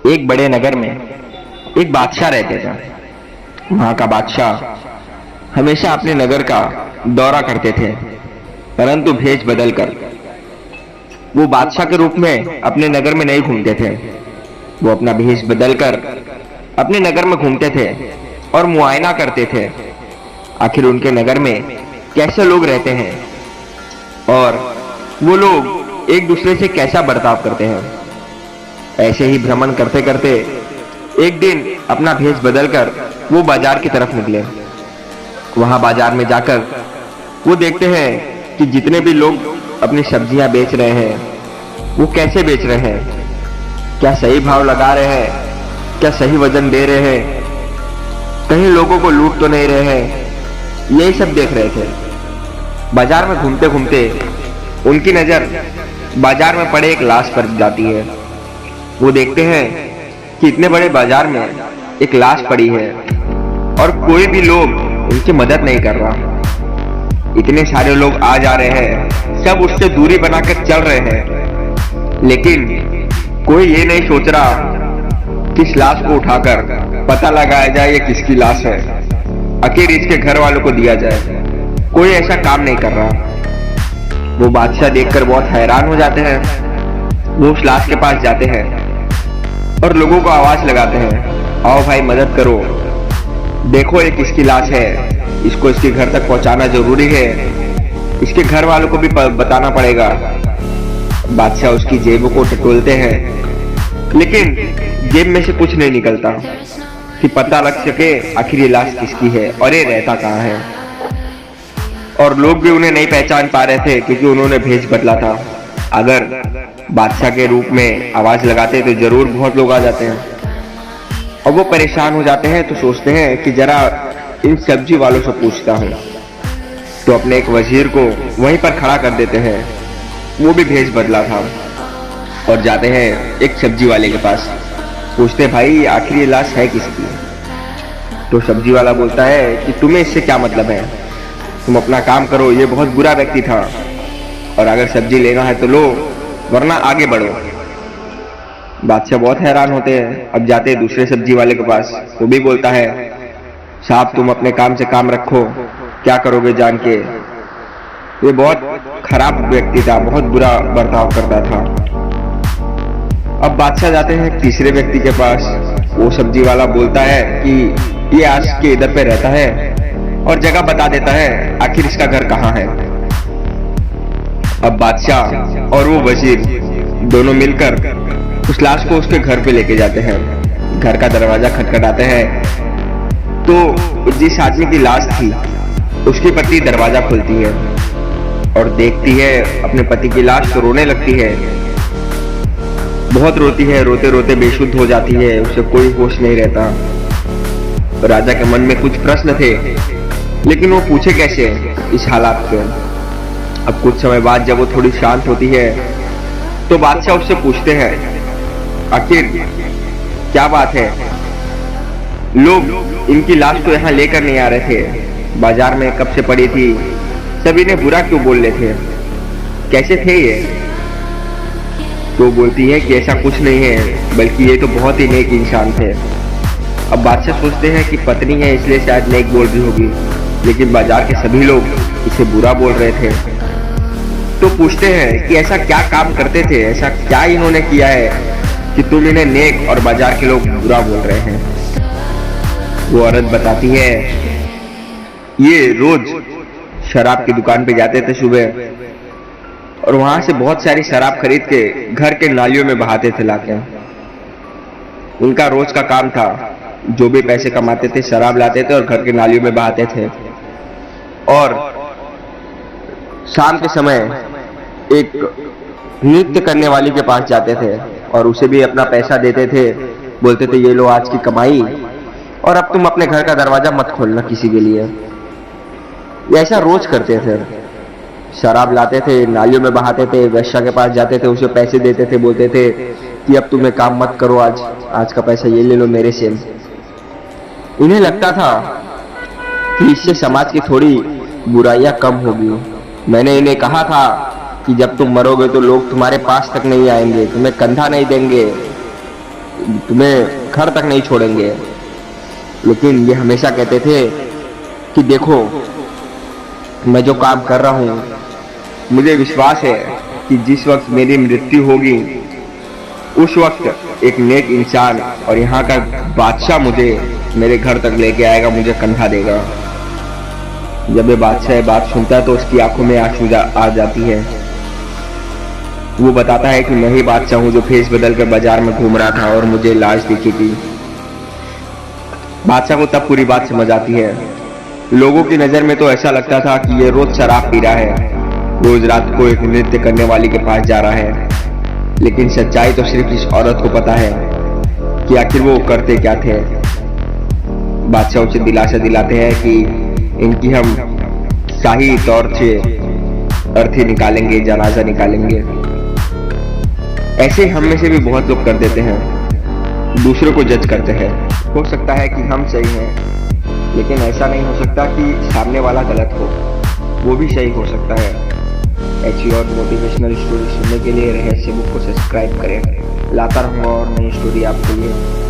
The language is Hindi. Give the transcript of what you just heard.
एक बड़े नगर में एक बादशाह रहते थे। वहां का बादशाह हमेशा अपने नगर का दौरा करते थे, परंतु भेष बदलकर। वो बादशाह के रूप में अपने नगर में नहीं घूमते थे। वो अपना भेष बदलकर अपने नगर में घूमते थे और मुआयना करते थे आखिर उनके नगर में कैसे लोग रहते हैं और वो लोग एक दूसरे से कैसा बर्ताव करते हैं। ऐसे ही भ्रमण करते करते एक दिन अपना भेष बदलकर वो बाजार की तरफ निकले। वहां बाजार में जाकर वो देखते हैं कि जितने भी लोग अपनी सब्जियां बेच रहे हैं वो कैसे बेच रहे हैं, क्या सही भाव लगा रहे हैं, क्या सही वजन दे रहे हैं, कहीं लोगों को लूट तो नहीं रहे हैं। यही सब देख रहे थे। बाजार में घूमते घूमते उनकी नजर बाजार में पड़े एक लाश पर जाती है। वो देखते हैं कि इतने बड़े बाजार में एक लाश पड़ी है और कोई भी लोग उनकी मदद नहीं कर रहा। इतने सारे लोग आ जा रहे हैं, सब उससे दूरी बनाकर चल रहे हैं, लेकिन कोई ये नहीं सोच रहा कि इस लाश को उठाकर पता लगाया जाए ये किसकी लाश है, आखिर इसके घर वालों को दिया जाए। कोई ऐसा काम नहीं कर रहा। वो बादशाह देखकर बहुत हैरान हो जाते हैं। वो उस लाश के पास जाते हैं और लोगों को आवाज लगाते हैं, आओ भाई मदद करो, देखो ये किसकी लाश है, इसको इसके घर तक पहुंचाना जरूरी है, इसके घर वालों को भी बताना पड़ेगा। बादशाह उसकी जेबों को टटोलते हैं, लेकिन जेब में से कुछ नहीं निकलता कि पता लग सके आखिर ये लाश किसकी है और ये रहता कहाँ है। और लोग भी उन्हें नहीं पहचान पा रहे थे क्योंकि उन्होंने भेष बदला था। अगर बादशाह के रूप में आवाज लगाते तो जरूर बहुत लोग आ जाते हैं। और वो परेशान हो जाते हैं तो सोचते हैं कि जरा इन सब्जी वालों से पूछता हूँ। तो अपने एक वजीर को वहीं पर खड़ा कर देते हैं, वो भी भेष बदला था, और जाते हैं एक सब्जी वाले के पास। पूछते भाई आखिर ये लाश है किसकी। तो सब्जी वाला बोलता है कि तुम्हें इससे क्या मतलब है, तुम अपना काम करो, ये बहुत बुरा व्यक्ति था और अगर सब्जी लेना है तो लो, वरना आगे बढ़ो। बादशाह बहुत हैरान होते हैं। अब जाते हैं दूसरे सब्जी वाले के पास। वो भी बोलता है साहब तुम अपने काम से काम रखो, क्या करोगे जान के। ये बहुत खराब व्यक्ति था, बहुत बुरा बर्ताव करता था। अब बादशाह जाते हैं तीसरे व्यक्ति के पास। वो सब्जी वाला बोलता है कि ये आज के इधर पे रहता है और जगह बता देता है आखिर इसका घर कहाँ है। अब बादशाह और वो वजीर दोनों मिलकर उस लाश को उसके घर पे लेके जाते हैं। घर का दरवाजा खटखटाते हैं तो जिस आदमी की लाश थी उसकी पत्नी दरवाजा खोलती है और देखती है अपने पति की लाश, तो रोने लगती है, बहुत रोती है, रोते रोते बेसुध हो जाती है, उसे कोई होश नहीं रहता। राजा के मन में कुछ प्रश्न थे, लेकिन वो पूछे कैसे इस हालात के। अब कुछ समय बाद जब वो थोड़ी शांत होती है तो बादशाह उससे पूछते हैं आखिर क्या बात है, लोग इनकी लाश तो यहाँ लेकर नहीं आ रहे थे, बाजार में कब से पड़ी थी, सभी ने बुरा क्यों बोल रहे थे, कैसे थे ये। तो बोलती है कि ऐसा कुछ नहीं है, बल्कि ये तो बहुत ही नेक इंसान थे। अब बादशाह सोचते हैं कि पत्नी है इसलिए शायद नेक बोल रही होगी, लेकिन बाजार के सभी लोग इसे बुरा बोल रहे थे। तो पूछते हैं कि ऐसा क्या काम करते थे, ऐसा क्या इन्होंने किया है कि तुम इन्हें नेक और बाजार के लोग बुरा बोल रहे हैं। वो औरत बताती है ये रोज शराब की दुकान पे जाते थे सुबह और वहां से बहुत सारी शराब खरीद के घर के नालियों में बहाते थे लाके। उनका रोज का काम था, जो भी पैसे कमाते थे शराब लाते थे और घर के नालियों में बहाते थे। और शाम के समय एक नृत्य करने वाली के पास जाते थे और उसे भी अपना पैसा देते थे, बोलते थे ये लो आज की कमाई और अब तुम अपने घर का दरवाजा मत खोलना किसी के लिए। ऐसा रोज करते थे, शराब लाते थे, नालियों में बहाते थे, वेश्या के पास जाते थे, उसे पैसे देते थे, बोलते थे कि अब तुम्हें काम मत करो, आज का पैसा ये ले लो मेरे से। इन्हें लगता था कि इससे समाज की थोड़ी बुराइयां कम होगी। मैंने इन्हें कहा था कि जब तुम मरोगे तो लोग तुम्हारे पास तक नहीं आएंगे, तुम्हें कंधा नहीं देंगे, तुम्हें घर तक नहीं छोड़ेंगे। लेकिन ये हमेशा कहते थे कि देखो, मैं जो काम कर रहा हूँ, मुझे विश्वास है कि जिस वक्त मेरी मृत्यु होगी उस वक्त एक नेक इंसान और यहाँ का बादशाह मुझे मेरे घर तक लेके आएगा, मुझे कंधा देगा। जब ये बादशाह ये बात सुनता है तो उसकी आंखों में आंसू आ जाती है। वो बताता है कि मैं ही बादशाह हूँ जो भेष बदल कर बाजार में घूम रहा था और मुझे लाश दिखी थी। बादशाह को तब पूरी बात समझ आती है। लोगों की नजर में तो ऐसा लगता था कि ये रोज शराब पी रहा है, रोज रात को एक नृत्य करने वाली के पास जा रहा है। लेकिन सच्चाई तो सिर्फ इस औरत को पता है कि आखिर वो करते क्या थे। बादशाह उसे दिलासा दिलाते हैं कि इनकी हम शाही तौर से अर्थी निकालेंगे, जनाजा निकालेंगे। ऐसे हम में से भी बहुत लोग कर देते हैं, दूसरों को जज करते हैं। हो सकता है कि हम सही हैं, लेकिन ऐसा नहीं हो सकता कि सामने वाला गलत हो, वो भी सही हो सकता है। ऐसी और मोटिवेशनल स्टोरी सुनने के लिए रहस्य बुक को सब्सक्राइब करें। लाता रहूँगा और नई स्टोरी आपके लिए।